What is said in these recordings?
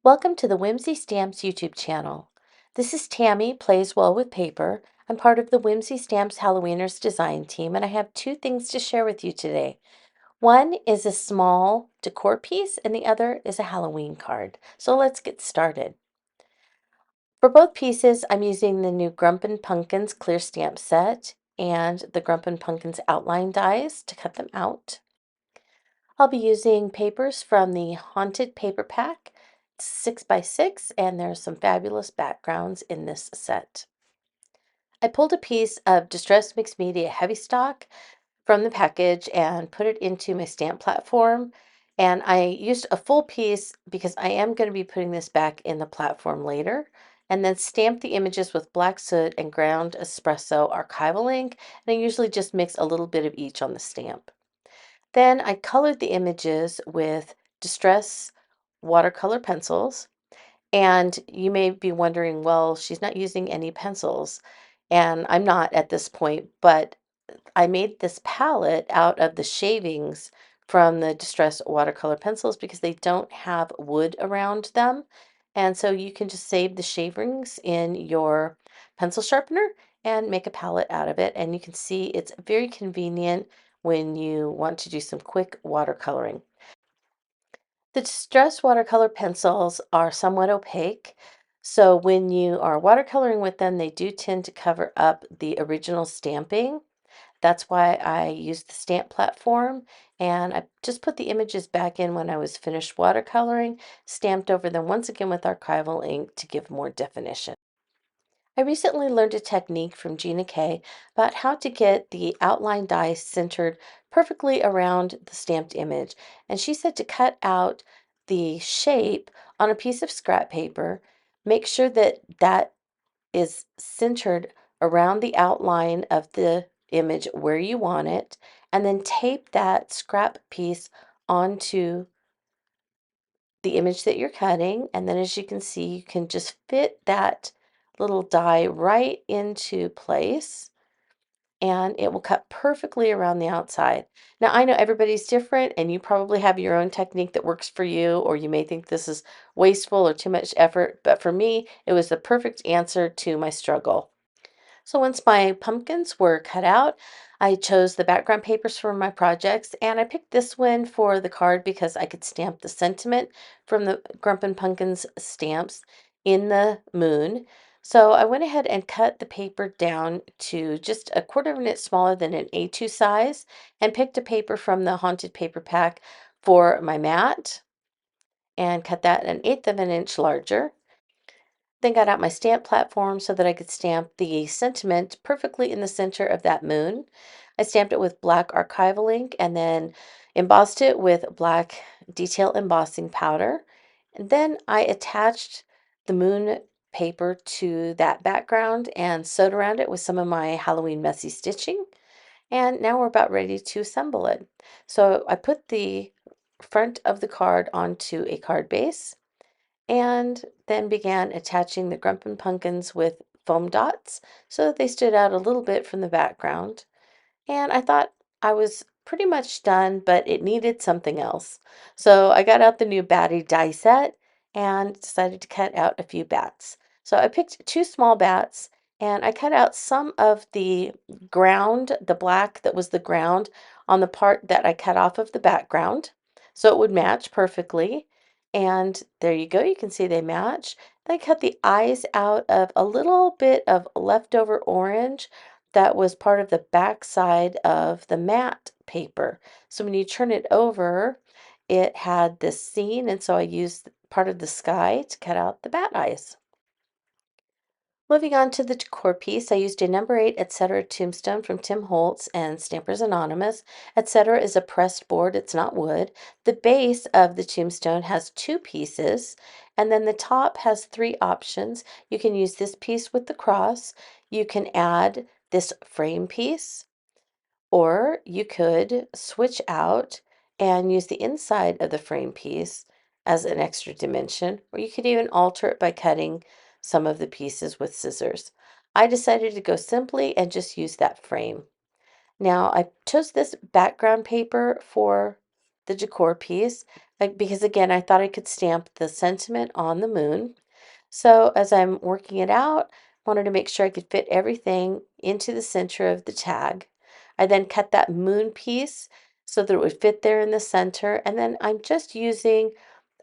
Welcome to the Whimsy Stamps YouTube channel. This is Tammy, Plays Well with Paper. I'm part of the Whimsy Stamps Halloweeners design team, and I have two things to share with you today. One is a small decor piece, and the other is a Halloween card. So let's get started. For both pieces, I'm using the new Grumpin Punkins clear stamp set and the Grumpin Punkins outline dies to cut them out. I'll be using papers from the Haunted Paper Pack. It's 6x6, and there's some fabulous backgrounds in this set. I pulled a piece of Distress Mixed Media Heavy Stock from the package and put it into my stamp platform. And I used a full piece because I am going to be putting this back in the platform later. And then stamped the images with black soot and ground espresso archival ink. And I usually just mix a little bit of each on the stamp. Then I colored the images with Distress watercolor pencils. And you may be wondering, well, she's not using any pencils. And I'm not at this point, but I made this palette out of the shavings from the Distress watercolor pencils because they don't have wood around them. And so you can just save the shavings in your pencil sharpener and make a palette out of it. And you can see it's very convenient when you want to do some quick watercoloring. The Distress watercolor pencils are somewhat opaque, so when you are watercoloring with them, they do tend to cover up the original stamping. That's why I used the stamp platform, and I just put the images back in when I was finished watercoloring, stamped over them once again with archival ink to give more definition. I recently learned a technique from Gina K about how to get the outline die centered perfectly around the stamped image. And she said to cut out the shape on a piece of scrap paper, make sure that that is centered around the outline of the image where you want it, and then tape that scrap piece onto the image that you're cutting. And then as you can see, you can just fit that little die right into place and it will cut perfectly around the outside. Now, I know everybody's different and you probably have your own technique that works for you, or you may think this is wasteful or too much effort, but for me, it was the perfect answer to my struggle. So once my pumpkins were cut out, I chose the background papers for my projects, and I picked this one for the card because I could stamp the sentiment from the Grumpin Punkins stamps in the moon. So I went ahead and cut the paper down to just a quarter of an inch smaller than an A2 size and picked a paper from the Haunted Paper Pack for my mat and cut that an eighth of an inch larger. Then got out my stamp platform so that I could stamp the sentiment perfectly in the center of that moon. I stamped it with black archival ink and then embossed it with black detail embossing powder. And then I attached the moon paper to that background and sewed around it with some of my Halloween messy stitching. And now we're about ready to assemble it. So I put the front of the card onto a card base and then began attaching the Grumpin Punkins with foam dots so that they stood out a little bit from the background. And I thought I was pretty much done, but it needed something else. So I got out the new Batty die set and decided to cut out a few bats. So I picked two small bats and I cut out some of the ground, the black that was the ground on the part that I cut off of the background so it would match perfectly. And there you go, you can see they match. Then I cut the eyes out of a little bit of leftover orange that was part of the back side of the matte paper. So when you turn it over, it had this scene, and so I used part of the sky to cut out the bat eyes. Moving on to the decor piece, I used a number 8 Etcetera tombstone from Tim Holtz and Stampers Anonymous. Etcetera is a pressed board, it's not wood. The base of the tombstone has two pieces, and then the top has three options. You can use this piece with the cross, you can add this frame piece, or you could switch out and use the inside of the frame piece as an extra dimension, or you could even alter it by cutting some of the pieces with scissors. I decided to go simply and just use that frame. Now I chose this background paper for the decor piece. because again, I thought I could stamp the sentiment on the moon. So as I'm working it out, wanted to make sure I could fit everything into the center of the tag. I then cut that moon piece so that it would fit there in the center. And then I'm just using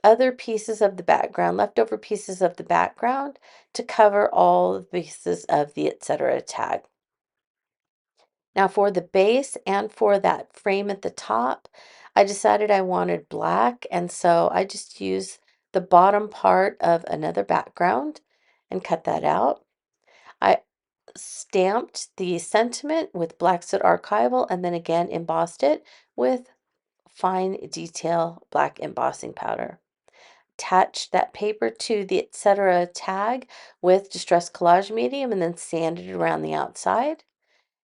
other pieces of the background, leftover pieces of the background, to cover all the pieces of the Etcetera tag. Now for the base and for that frame at the top, I decided I wanted black, and so I just used the bottom part of another background and cut that out. I stamped the sentiment with black soot archival and then again embossed it with fine detail black embossing powder. Attached that paper to the Etcetera tag with distress collage medium and then sanded it around the outside.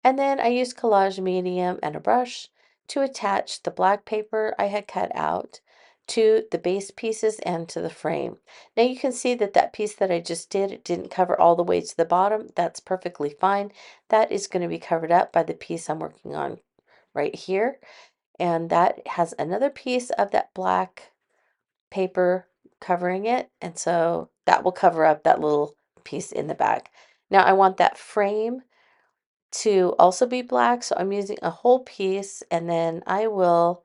And then I used collage medium and a brush to attach the black paper I had cut out to the base pieces and to the frame. Now you can see that that piece that I just did, it didn't cover all the way to the bottom. That's perfectly fine. That is going to be covered up by the piece I'm working on right here. And that has another piece of that black paper covering it. And so that will cover up that little piece in the back. Now I want that frame to also be black, so I'm using a whole piece, and then I will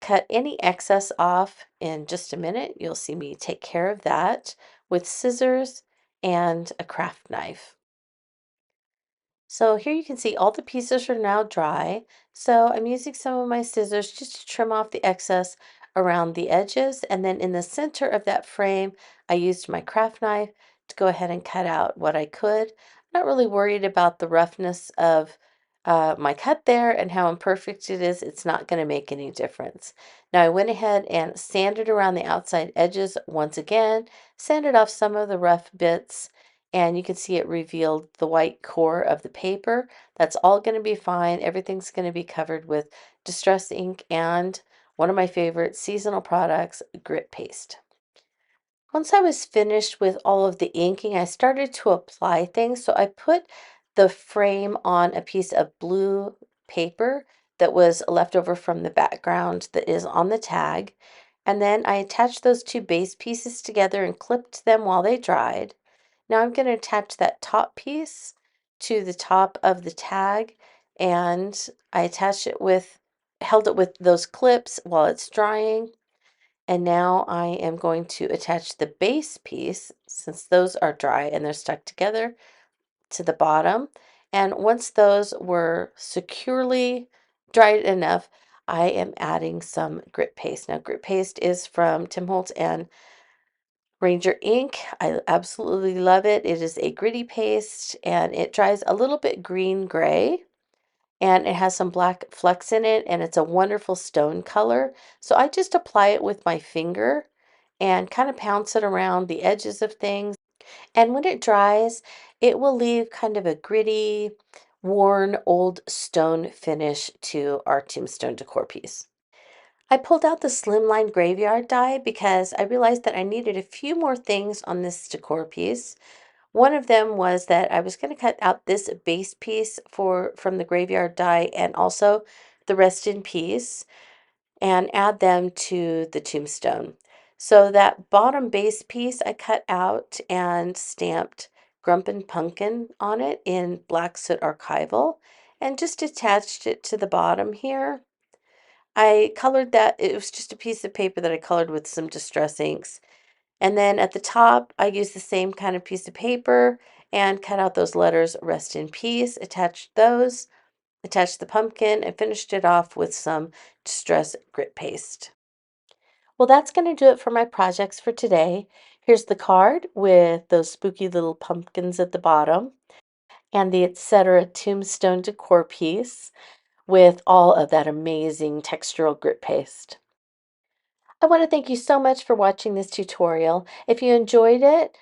cut any excess off in just a minute. You'll see me take care of that with scissors and a craft knife. So here you can see all the pieces are now dry. So I'm using some of my scissors just to trim off the excess around the edges. And then in the center of that frame, I used my craft knife to go ahead and cut out what I could. I'm not really worried about the roughness of my cut there and how imperfect it is. It's not going to make any difference. Now I went ahead and sanded around the outside edges once again, sanded off some of the rough bits, and you can see it revealed the white core of the paper. That's all going to be fine. Everything's going to be covered with distress ink and one of my favorite seasonal products, grit paste. Once I was finished with all of the inking, I started to apply things. So I put the frame on a piece of blue paper that was left over from the background that is on the tag. And then I attached those two base pieces together and clipped them while they dried. Now I'm going to attach that top piece to the top of the tag, and I attached it with, held it with those clips while it's drying. And now I am going to attach the base piece, since those are dry and they're stuck together, to the bottom. And once those were securely dried enough, I am adding some grit paste. Now, grit paste is from Tim Holtz and Ranger ink. I absolutely love it. It is a gritty paste and it dries a little bit green gray, and it has some black flecks in it, and it's a wonderful stone color. So I just apply it with my finger and kind of pounce it around the edges of things. And when it dries, it will leave kind of a gritty, worn old stone finish to our tombstone decor piece. I pulled out the Slimline graveyard die because I realized that I needed a few more things on this decor piece. One of them was that I was going to cut out this base piece from the graveyard die and also the rest in peace and add them to the tombstone. So that bottom base piece I cut out and stamped Grumpin Punkin on it in black soot archival and just attached it to the bottom here. I colored that, it was just a piece of paper that I colored with some distress inks. And then at the top, I used the same kind of piece of paper and cut out those letters, rest in peace, attached those, attached the pumpkin, and finished it off with some distress grit paste. Well, that's going to do it for my projects for today. Here's the card with those spooky little pumpkins at the bottom and the Etcetera tombstone decor piece with all of that amazing textural grit paste. I want to thank you so much for watching this tutorial. If you enjoyed it,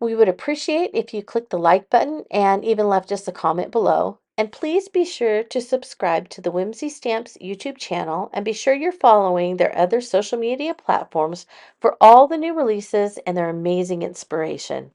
we would appreciate if you clicked the like button and even left us a comment below. And please be sure to subscribe to the Whimsy Stamps YouTube channel and be sure you're following their other social media platforms for all the new releases and their amazing inspiration.